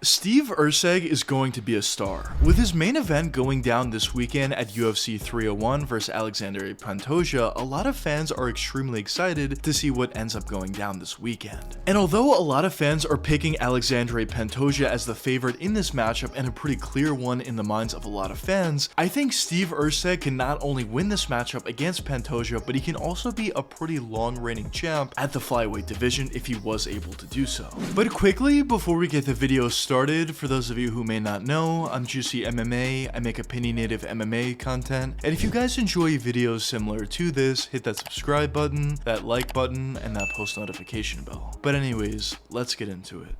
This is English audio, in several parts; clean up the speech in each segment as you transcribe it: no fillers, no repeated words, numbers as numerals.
Steve Erceg is going to be a star. With his main event going down this weekend at UFC 301 versus Alexandre Pantoja, a lot of fans are extremely excited to see what ends up going down this weekend. And although a lot of fans are picking Alexandre Pantoja as the favorite in this matchup and a pretty clear one in the minds of a lot of fans, I think Steve Erceg can not only win this matchup against Pantoja, but he can also be a pretty long reigning champ at the flyweight division if he was able to do so. But quickly, before we get the video started, for those of you who may not know, I'm Juicy MMA, I make opinionative MMA content, and if you guys enjoy videos similar to this, hit that subscribe button, that like button, and that post notification bell. But anyways, let's get into it.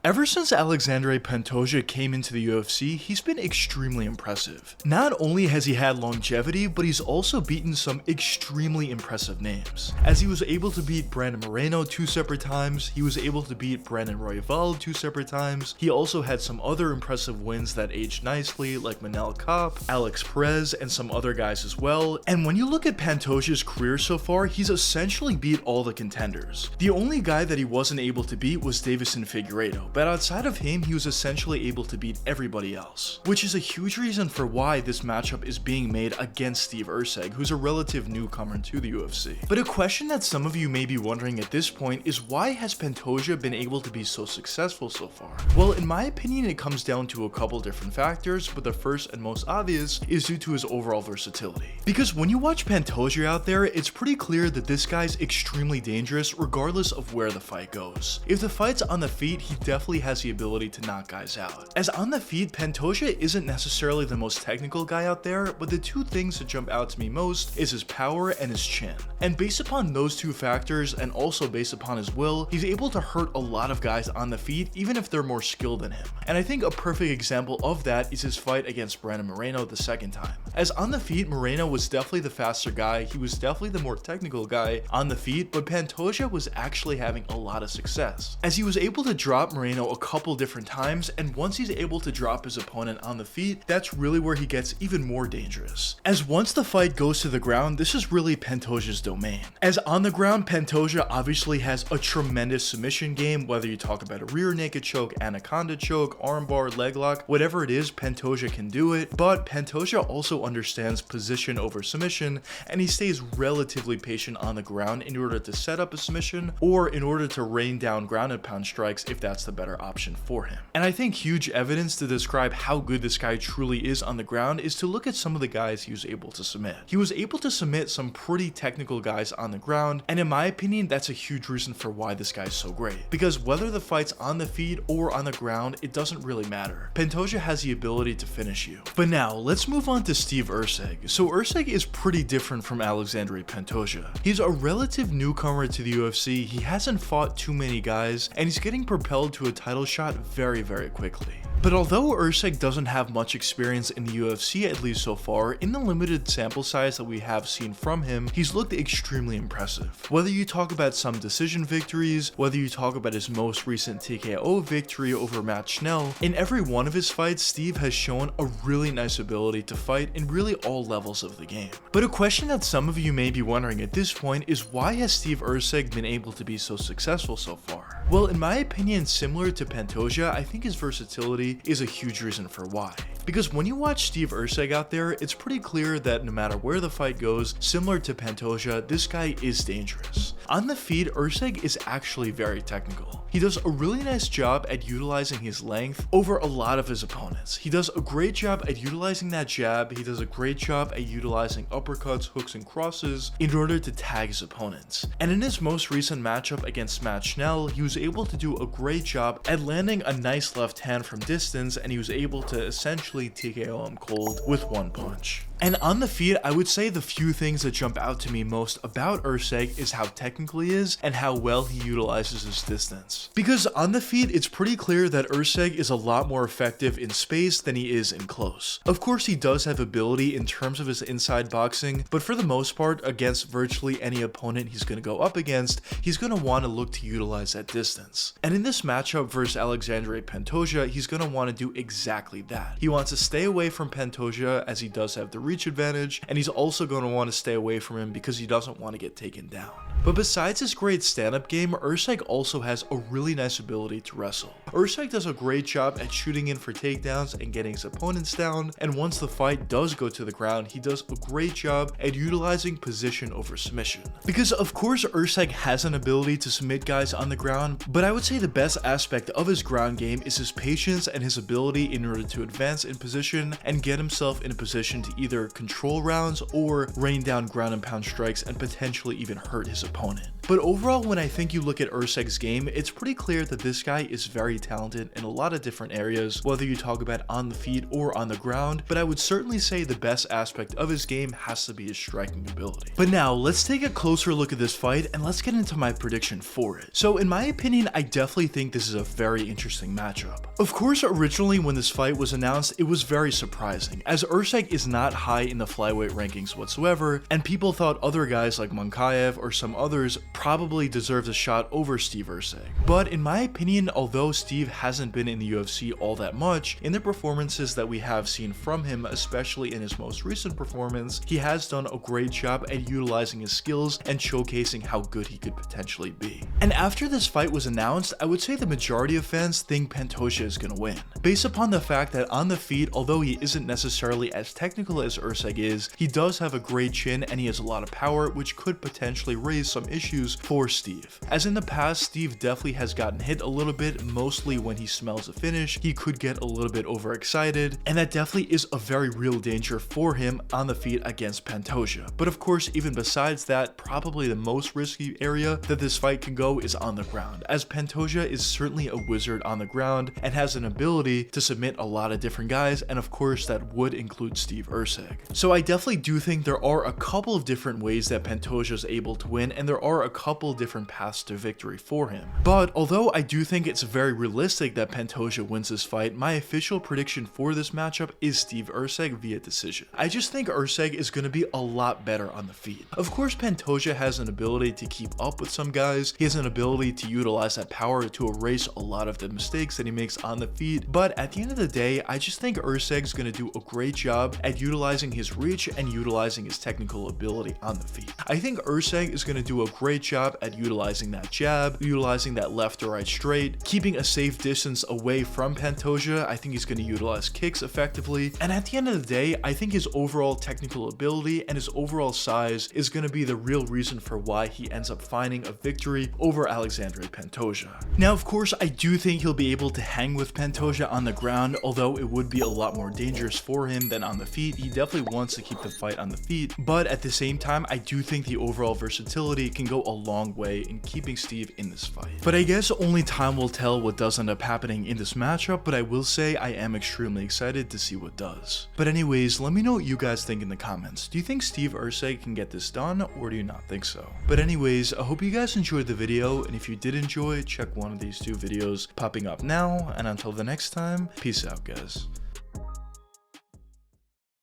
Ever since Alexandre Pantoja came into the UFC, he's been extremely impressive. Not only has he had longevity, but he's also beaten some extremely impressive names. As he was able to beat Brandon Moreno 2 separate times, he was able to beat Brandon Royval 2 separate times, he also had some other impressive wins that aged nicely, like Manel Kape, Alex Perez, and some other guys as well. And when you look at Pantoja's career so far, he's essentially beat all the contenders. The only guy that he wasn't able to beat was Deiveson Figueiredo, but outside of him, he was essentially able to beat everybody else, which is a huge reason for why this matchup is being made against Steve Erceg, who's a relative newcomer to the UFC. But a question that some of you may be wondering at this point is, why has Pantoja been able to be so successful so far? Well, in my opinion, it comes down to a couple different factors, but the first and most obvious is due to his overall versatility. Because when you watch Pantoja out there, it's pretty clear that this guy's extremely dangerous regardless of where the fight goes. If the fight's on the feet, he definitely has the ability to knock guys out. As on the feet, Pantoja isn't necessarily the most technical guy out there, but the two things that jump out to me most is his power and his chin. And based upon those two factors, and also based upon his will, he's able to hurt a lot of guys on the feet, even if they're more skilled than him. And I think a perfect example of that is his fight against Brandon Moreno the second time. As on the feet, Moreno was definitely the faster guy, he was definitely the more technical guy on the feet, but Pantoja was actually having a lot of success, as he was able to drop Moreno a couple different times, and once he's able to drop his opponent on the feet, that's really where he gets even more dangerous. As once the fight goes to the ground, this is really Pantoja's domain. As on the ground, Pantoja obviously has a tremendous submission game, whether you talk about a rear naked choke, anaconda choke, armbar, leg lock, whatever it is, Pantoja can do it, but Pantoja also understands position over submission, and he stays relatively patient on the ground in order to set up a submission, or in order to rain down ground and pound strikes if that's the better option for him. And I think huge evidence to describe how good this guy truly is on the ground is to look at some of the guys he was able to submit. He was able to submit some pretty technical guys on the ground, and in my opinion, that's a huge reason for why this guy is so great. Because whether the fight's on the feet or on the ground, it doesn't really matter. Pantoja has the ability to finish you. But now, let's move on to Steve Erceg. So Erceg is pretty different from Alexandre Pantoja. He's a relative newcomer to the UFC, he hasn't fought too many guys, and he's getting propelled to a title shot very quickly. But although Erceg doesn't have much experience in the UFC, at least so far, in the limited sample size that we have seen from him, he's looked extremely impressive. Whether you talk about some decision victories, whether you talk about his most recent TKO victory over Matt Schnell, in every one of his fights, Steve has shown a really nice ability to fight in really all levels of the game. But a question that some of you may be wondering at this point is, why has Steve Erceg been able to be so successful so far? Well, in my opinion, similar to Pantoja, I think his versatility is a huge reason for why. Because when you watch Steve Erceg out there, it's pretty clear that no matter where the fight goes, similar to Pantoja, this guy is dangerous. On the feet, Erceg is actually very technical. He does a really nice job at utilizing his length over a lot of his opponents. He does a great job at utilizing that jab, he does a great job at utilizing uppercuts, hooks, and crosses in order to tag his opponents. And in his most recent matchup against Matt Schnell, he was able to do a great job at landing a nice left hand from distance, and he was able to essentially TKO him cold with one punch. And on the feet, I would say the few things that jump out to me most about Erceg is how technical he is and how well he utilizes his distance. Because on the feet, it's pretty clear that Erceg is a lot more effective in space than he is in close. Of course, he does have ability in terms of his inside boxing, but for the most part, against virtually any opponent he's going to go up against, he's going to want to look to utilize that distance. And in this matchup versus Alexandre Pantoja, he's going to want to do exactly that. He wants to stay away from Pantoja, as he does have the reach advantage, and he's also going to want to stay away from him because he doesn't want to get taken down. But besides his great stand-up game, Erceg also has a really nice ability to wrestle. Erceg does a great job at shooting in for takedowns and getting his opponents down, and once the fight does go to the ground, he does a great job at utilizing position over submission. Because of course Erceg has an ability to submit guys on the ground, but I would say the best aspect of his ground game is his patience and his ability in order to advance in position and get himself in a position to either control rounds or rain down ground and pound strikes and potentially even hurt his opponent. But overall, when I think you look at Erceg's game, it's pretty clear that this guy is very talented in a lot of different areas, whether you talk about on the feet or on the ground, but I would certainly say the best aspect of his game has to be his striking ability. But now, let's take a closer look at this fight and let's get into my prediction for it. So in my opinion, I definitely think this is a very interesting matchup. Of course, originally when this fight was announced, it was very surprising, as Erceg is not high in the flyweight rankings whatsoever, and people thought other guys like Monkayev or some others probably deserves a shot over Steve Erceg. But in my opinion, although Steve hasn't been in the UFC all that much, in the performances that we have seen from him, especially in his most recent performance, he has done a great job at utilizing his skills and showcasing how good he could potentially be. And after this fight was announced, I would say the majority of fans think Pantoja is going to win, based upon the fact that on the feet, although he isn't necessarily as technical as Erceg is, he does have a great chin and he has a lot of power, which could potentially raise some issues for Steve. As in the past, Steve definitely has gotten hit a little bit, mostly when he smells a finish, he could get a little bit overexcited, and that definitely is a very real danger for him on the feet against Pantoja. But of course, even besides that, probably the most risky area that this fight can go is on the ground, as Pantoja is certainly a wizard on the ground and has an ability to submit a lot of different guys, and of course that would include Steve Erceg. So I definitely do think there are a couple of different ways that Pantoja is able to win, and there are a couple different paths to victory for him. But although I do think it's very realistic that Pantoja wins this fight, my official prediction for this matchup is Steve Erceg via decision. I just think Erceg is going to be a lot better on the feet. Of course, Pantoja has an ability to keep up with some guys, he has an ability to utilize that power to erase a lot of the mistakes that he makes on the feet, but at the end of the day, I just think Erceg is going to do a great job at utilizing his reach and utilizing his technical ability on the feet. I think Erceg is going to do a great job at utilizing that jab, utilizing that left to right straight, keeping a safe distance away from Pantoja. I think he's going to utilize kicks effectively, and at the end of the day, I think his overall technical ability and his overall size is going to be the real reason for why he ends up finding a victory over Alexandre Pantoja. Now, of course, I do think he'll be able to hang with Pantoja on the ground, although it would be a lot more dangerous for him than on the feet. He definitely wants to keep the fight on the feet, but at the same time, I do think the overall versatility can go a long way in keeping Steve in this fight. But I guess only time will tell what does end up happening in this matchup, but I will say I am extremely excited to see what does. But anyways, let me know what you guys think in the comments. Do you think Steve Erceg can get this done, or do you not think so? But anyways, I hope you guys enjoyed the video, and if you did enjoy, check one of these two videos popping up now, and until the next time, peace out guys.